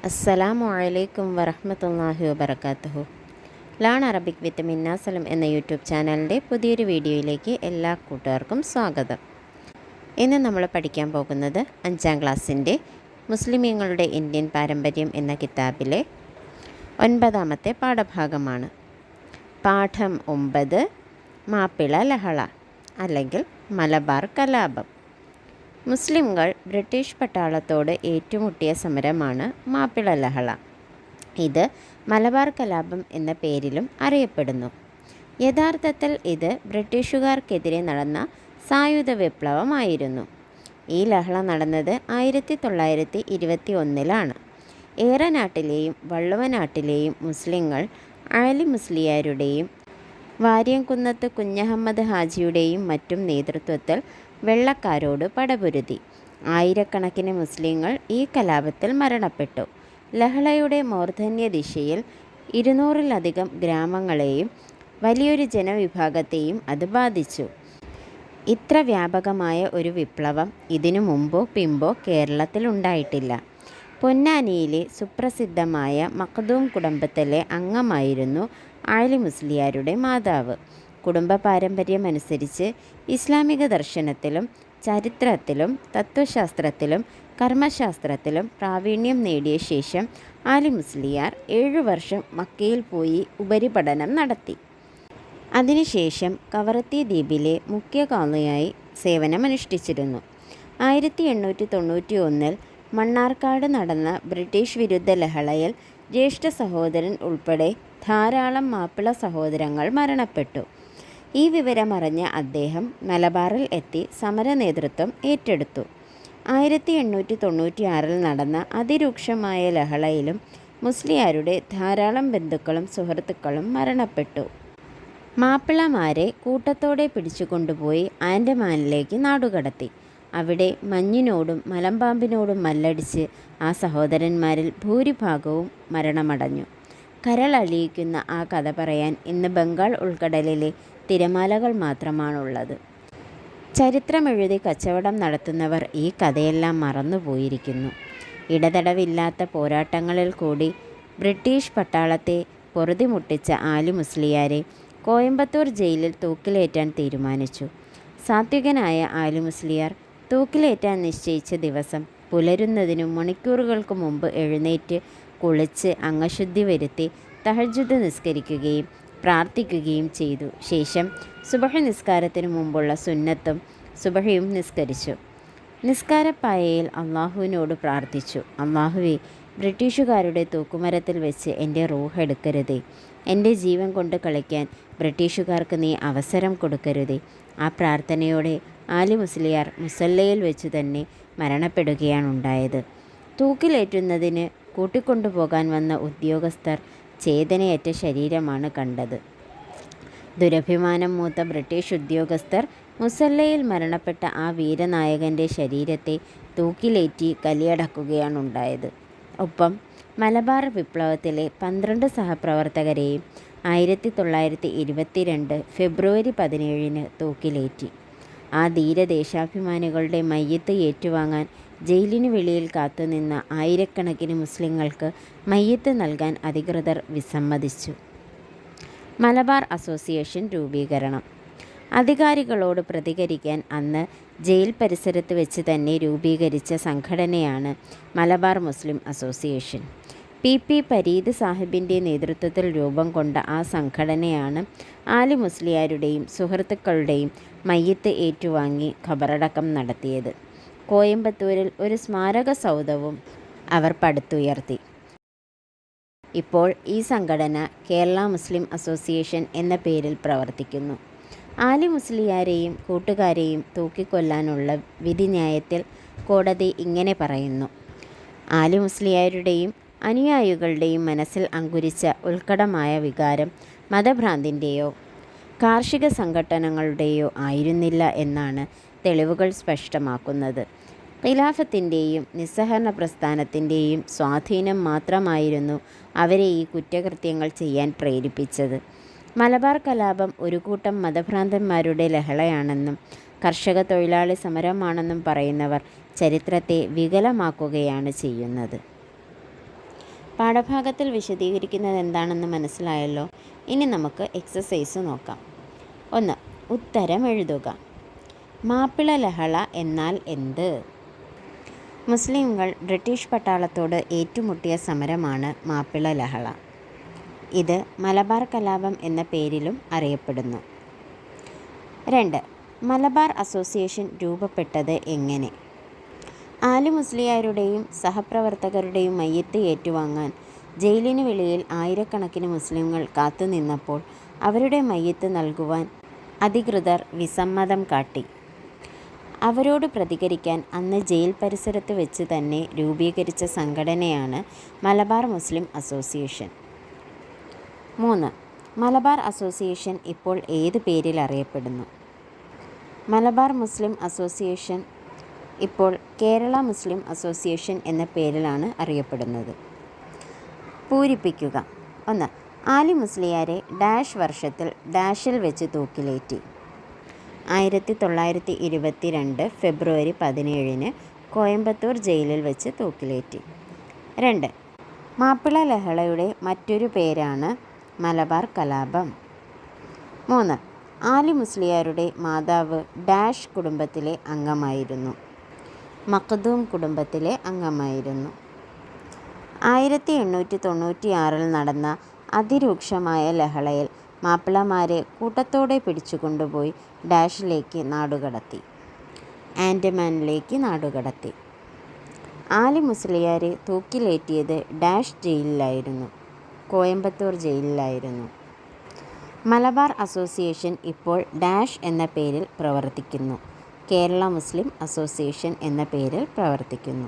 അസ്സലാമു അലൈക്കും വറഹ്മത്തുള്ളാഹി വബറകാതുഹു. ലേൺ അറബിക് വിത്ത് മിന്ന സലം എന്ന യൂട്യൂബ് ചാനലിൻ്റെ പുതിയൊരു വീഡിയോയിലേക്ക് എല്ലാ കൂട്ടുകാർക്കും സ്വാഗതം. ഇന്ന് നമ്മൾ പഠിക്കാൻ പോകുന്നത് 5ാം ക്ലാസ്സിൻ്റെ മുസ്ലിമീങ്ങളുടെ ഇന്ത്യൻ പാരമ്പര്യം എന്ന കിതാബിലെ 9ാമത്തെ പാഠഭാഗമാണ്. പാഠം 9 മാപ്പിള ലഹള അല്ലെങ്കിൽ മലബാർ കലാപം. മുസ്ലിംകൾ ബ്രിട്ടീഷ് പട്ടാളത്തോട് ഏറ്റുമുട്ടിയ സമരമാണ് മാപ്പിള ലഹള. ഇത് മലബാർ കലാപം എന്ന പേരിലും അറിയപ്പെടുന്നു. യഥാർത്ഥത്തിൽ ഇത് ബ്രിട്ടീഷുകാർക്കെതിരെ നടന്ന സായുധ വിപ്ലവമായിരുന്നു. ഈ ലഹള നടന്നത് 1921 ഏറനാട്ടിലെയും വള്ളുവനാട്ടിലെയും മുസ്ലിങ്ങൾ ആലി മുസ്ലിയാരുടെയും വാര്യംകുന്നത്ത് കുഞ്ഞഹമ്മദ് ഹാജിയുടെയും മറ്റും നേതൃത്വത്തിൽ വെള്ളക്കാരോട് പടപൊരുതി. ആയിരക്കണക്കിന് മുസ്ലിങ്ങൾ ഈ കലാപത്തിൽ മരണപ്പെട്ടു. ലഹളയുടെ മൂർധന്യ ദിശയിൽ 200-ലധികം ഗ്രാമങ്ങളെയും വലിയൊരു ജനവിഭാഗത്തെയും അത് ബാധിച്ചു. ഇത്ര വ്യാപകമായ ഒരു വിപ്ലവം ഇതിനു മുമ്പോ പിമ്പോ കേരളത്തിൽ ഉണ്ടായിട്ടില്ല. പൊന്നാനിയിലെ സുപ്രസിദ്ധമായ മഖ്ദൂം കുടുംബത്തിലെ അംഗമായിരുന്നു ആലി മുസ്ലിയാരുടെ മാതാവ്. കുടുംബ പാരമ്പര്യമനുസരിച്ച് ഇസ്ലാമിക ദർശനത്തിലും ചരിത്രത്തിലും തത്വശാസ്ത്രത്തിലും കർമ്മശാസ്ത്രത്തിലും പ്രാവീണ്യം നേടിയ ശേഷം ആലി മുസ്ലിയാർ 7 വർഷം മക്കയിൽ പോയി ഉപരിപഠനം നടത്തി. അതിനുശേഷം കവറത്തി ദ്വീപിലെ മുഖ്യ ഖാദിയായി സേവനമനുഷ്ഠിച്ചിരുന്നു. 1891 മണ്ണാർക്കാട് നടന്ന ബ്രിട്ടീഷ് വിരുദ്ധ ലഹളയിൽ ജ്യേഷ്ഠ സഹോദരൻ ഉൾപ്പെടെ ധാരാളം മാപ്പിള സഹോദരങ്ങൾ മരണപ്പെട്ടു. ഈ വിവരമറിഞ്ഞ അദ്ദേഹം മലബാറിൽ എത്തി സമര നേതൃത്വം ഏറ്റെടുത്തു. 1896 നടന്ന അതിരൂക്ഷമായ ലഹളയിലും മുസ്ലിയാരുടെ ധാരാളം ബന്ധുക്കളും സുഹൃത്തുക്കളും മരണപ്പെട്ടു. മാപ്പിളമാരെ കൂട്ടത്തോടെ പിടിച്ചുകൊണ്ടുപോയി ആൻഡമാനിലേക്ക് നാടുകടത്തി. അവിടെ മഞ്ഞിനോടും മലമ്പാമ്പിനോടും മല്ലടിച്ച് ആ സഹോദരന്മാരിൽ ഭൂരിഭാഗവും മരണമടഞ്ഞു. കരളലിയിക്കുന്ന ആ കഥ പറയാൻ ഇന്ന് ബംഗാൾ ഉൾക്കടലിലെ തിരമാലകൾ മാത്രമാണുള്ളത്. ചരിത്രമെഴുതി കച്ചവടം നടത്തുന്നവർ ഈ കഥയെല്ലാം മറന്നുപോയിരിക്കുന്നു. ഇടതടവില്ലാത്ത പോരാട്ടങ്ങളിൽ കൂടി ബ്രിട്ടീഷ് പട്ടാളത്തെ പൊറുതിമുട്ടിച്ച ആലി മുസ്ലിയാരെ കോയമ്പത്തൂർ ജയിലിൽ തൂക്കിലേറ്റാൻ തീരുമാനിച്ചു. സാത്വികനായ ആലി മുസ്ലിയാർ തൂക്കിലേറ്റാൻ നിശ്ചയിച്ച ദിവസം പുലരുന്നതിനു മണിക്കൂറുകൾക്ക് മുമ്പ് എഴുന്നേറ്റ് കുളിച്ച് അംഗശുദ്ധി വരുത്തി തഹജ്ജുദ് നിസ്കരിക്കുകയും പ്രാർത്ഥിക്കുകയും ചെയ്തു. ശേഷം സുബഹി നിസ്കാരത്തിനു മുമ്പുള്ള സുന്നത്തും സുബഹിയും നിസ്കരിച്ചു. നിസ്കാരപ്പായയിൽ അള്ളാഹുവിനോട് പ്രാർത്ഥിച്ചു, അള്ളാഹുവേ, ബ്രിട്ടീഷുകാരുടെ തൂക്കുമരത്തിൽ വെച്ച് എൻ്റെ റൂഹ് എടുക്കരുതേ. എൻ്റെ ജീവൻ കൊണ്ട് കളിക്കാൻ ബ്രിട്ടീഷുകാർക്ക് നീ അവസരം കൊടുക്കരുതേ. ആ പ്രാർത്ഥനയോടെ ആലി മുസ്ലിയാർ മുസല്ലയിൽ വെച്ചു തന്നെ മരണപ്പെടുകയാണുണ്ടായത്. തൂക്കിലേറ്റുന്നതിന് കൂട്ടിക്കൊണ്ടുപോകാൻ വന്ന ഉദ്യോഗസ്ഥർ ചേതനയറ്റ ശരീരമാണ് കണ്ടത്. ദുരഭിമാനം മൂത്ത ബ്രിട്ടീഷ് ഉദ്യോഗസ്ഥർ മുസല്ലയിൽ മരണപ്പെട്ട ആ വീരനായകൻ്റെ ശരീരത്തെ തൂക്കിലേറ്റി കലിയടക്കുകയാണുണ്ടായത്. ഒപ്പം മലബാർ വിപ്ലവത്തിലെ 12 സഹപ്രവർത്തകരെയും 1922 ഫെബ്രുവരി 17 തൂക്കിലേറ്റി. ആ ധീരദേശാഭിമാനികളുടെ മയ്യത്ത് ഏറ്റുവാങ്ങാൻ ജയിലിനു വെളിയിൽ കാത്തുനിന്ന ആയിരക്കണക്കിന് മുസ്ലിങ്ങൾക്ക് മയ്യത്ത് നൽകാൻ അധികൃതർ വിസമ്മതിച്ചു. മലബാർ അസോസിയേഷൻ രൂപീകരണം. അധികാരികളോട് പ്രതികരിക്കാൻ അന്ന് ജയിൽ പരിസരത്ത് വെച്ച് തന്നെ രൂപീകരിച്ച സംഘടനയാണ് മലബാർ മുസ്ലിം അസോസിയേഷൻ. PP പരീദ് സാഹിബിൻ്റെ നേതൃത്വത്തിൽ രൂപം കൊണ്ട ആ സംഘടനയാണ് ആലി മുസ്ലിയാരുടെയും സുഹൃത്തുക്കളുടെയും മയ്യത്ത് ഏറ്റുവാങ്ങി ഖബറടക്കം നടത്തിയത്. കോയമ്പത്തൂരിൽ ഒരു സ്മാരക സൗധവും അവർ പടുത്തുയർത്തി. ഇപ്പോൾ ഈ സംഘടന കേരള മുസ്ലിം അസോസിയേഷൻ എന്ന പേരിൽ പ്രവർത്തിക്കുന്നു. ആലി മുസ്ലിയാരെയും കൂട്ടുകാരെയും തൂക്കിക്കൊല്ലാനുള്ള വിധിന്യായത്തിൽ കോടതി ഇങ്ങനെ പറയുന്നു: ആലി മുസ്ലിയാരുടെയും അനുയായികളുടെയും മനസ്സിൽ അങ്കുരിച്ച ഉത്കടമായ വികാരം മതഭ്രാന്തിൻ്റെയോ കാർഷിക സംഘടനകളുടെയോ ആയിരുന്നില്ല എന്നാണ് തെളിവുകൾ സ്പഷ്ടമാക്കുന്നത്. ഖിലാഫത്തിൻ്റെയും നിസ്സഹകരണ പ്രസ്ഥാനത്തിൻ്റെയും സ്വാധീനം മാത്രമായിരുന്നു അവരെ ഈ കുറ്റകൃത്യങ്ങൾ ചെയ്യാൻ പ്രേരിപ്പിച്ചത്. മലബാർ കലാപം ഒരു കൂട്ടം മതഭ്രാന്തന്മാരുടെ ലഹളയാണെന്നും കർഷക തൊഴിലാളി സമരമാണെന്നും പറയുന്നവർ ചരിത്രത്തെ വികലമാക്കുകയാണ് ചെയ്യുന്നത്. പാഠഭാഗത്തിൽ വിശദീകരിക്കുന്നത് എന്താണെന്ന് മനസ്സിലായല്ലോ. ഇനി നമുക്ക് എക്സസൈസ് നോക്കാം. 1. ഉത്തരം എഴുതുക. മാപ്പിള ലഹള എന്നാൽ എന്ത്? മുസ്ലിംകൾ ബ്രിട്ടീഷ് പട്ടാളത്തോട് ഏറ്റുമുട്ടിയ സമരമാണ് മാപ്പിള ലഹള. ഇത് മലബാർ കലാപം എന്ന പേരിലും അറിയപ്പെടുന്നു. 2. മലബാർ അസോസിയേഷൻ രൂപപ്പെട്ടത് എങ്ങനെ? ആലി മുസ്ലിയാരുടെയും സഹപ്രവർത്തകരുടെയും മയ്യത്ത് ഏറ്റുവാങ്ങാൻ ജയിലിന് വെളിയിൽ ആയിരക്കണക്കിന് മുസ്ലിംകൾ കാത്തുനിന്നപ്പോൾ അവരുടെ മയ്യത്ത് നൽകുവാൻ അധികൃതർ വിസമ്മതം കാട്ടി. അവരോട് പ്രതികരിക്കാൻ അന്ന് ജയിൽ പരിസരത്ത് വെച്ച് തന്നെ രൂപീകരിച്ച സംഘടനയാണ് മലബാർ മുസ്ലിം അസോസിയേഷൻ. 3. മലബാർ അസോസിയേഷൻ ഇപ്പോൾ ഏത് പേരിൽ അറിയപ്പെടുന്നു? മലബാർ മുസ്ലിം അസോസിയേഷൻ ഇപ്പോൾ കേരള മുസ്ലിം അസോസിയേഷൻ എന്ന പേരിലാണ് അറിയപ്പെടുന്നത്. പൂരിപ്പിക്കുക. 1. ആലി മുസ്ലിയാരെ ഡാഷ് വർഷത്തിൽ ഡാഷിൽ വെച്ച് തൂക്കിലേറ്റി. 1922 ഫെബ്രുവരി 17 കോയമ്പത്തൂർ ജയിലിൽ വെച്ച് തൂക്കിലേറ്റി. 2. മാപ്പിള ലഹളയുടെ മറ്റൊരു പേരാണ് മലബാർ കലാപം. 3. ആലി മുസ്ലിയാരുടെ മാതാവ് ഡാഷ് കുടുംബത്തിലെ അംഗമായിരുന്നു. മഖ്ദൂം കുടുംബത്തിലെ അംഗമായിരുന്നു. 1896 നടന്ന അതിരൂക്ഷമായ ലഹളയിൽ മാപ്പിളമാരെ കൂട്ടത്തോടെ പിടിച്ചുകൊണ്ടുപോയി ഡാഷിലേക്ക് നാടുകടത്തി. ആൻഡമാനിലേക്ക് നാടുകടത്തി. ആലി മുസ്ലിയാരെ തൂക്കിലേറ്റിയത് ഡാഷ് ജയിലിലായിരുന്നു, കോയമ്പത്തൂർ ജയിലിലായിരുന്നു. മലബാർ അസോസിയേഷൻ ഇപ്പോൾ ഡാഷ് എന്ന പേരിൽ പ്രവർത്തിക്കുന്നു, കേരള മുസ്ലിം അസോസിയേഷൻ എന്ന പേരിൽ പ്രവർത്തിക്കുന്നു.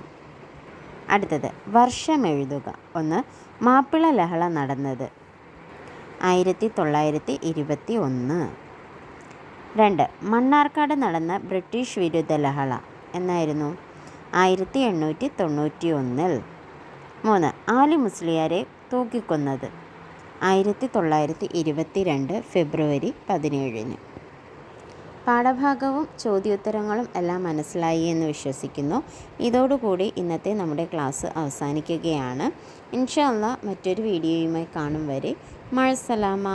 അടുത്തത് വർഷം എഴുതുക. 1. മാപ്പിള ലഹള നടന്നത് 1921. 2. മണ്ണാർക്കാട് നടന്ന ബ്രിട്ടീഷ് വിരുദ്ധ ലഹള എന്നായിരുന്നു? 1891. 3. ആലി മുസ്ലിയാരെ തൂക്കിക്കൊന്നത് 1922 ഫെബ്രുവരി 17. പാഠഭാഗവും ചോദ്യോത്തരങ്ങളും എല്ലാം മനസ്സിലായി എന്ന് വിശ്വസിക്കുന്നു. ഇതോടുകൂടി ഇന്നത്തെ നമ്മുടെ ക്ലാസ് അവസാനിക്കുകയാണ്. ഇൻഷാ അല്ലാഹ് മറ്റൊരു വീഡിയോയുമായി കാണും വരെ മഅസ്സലാമ.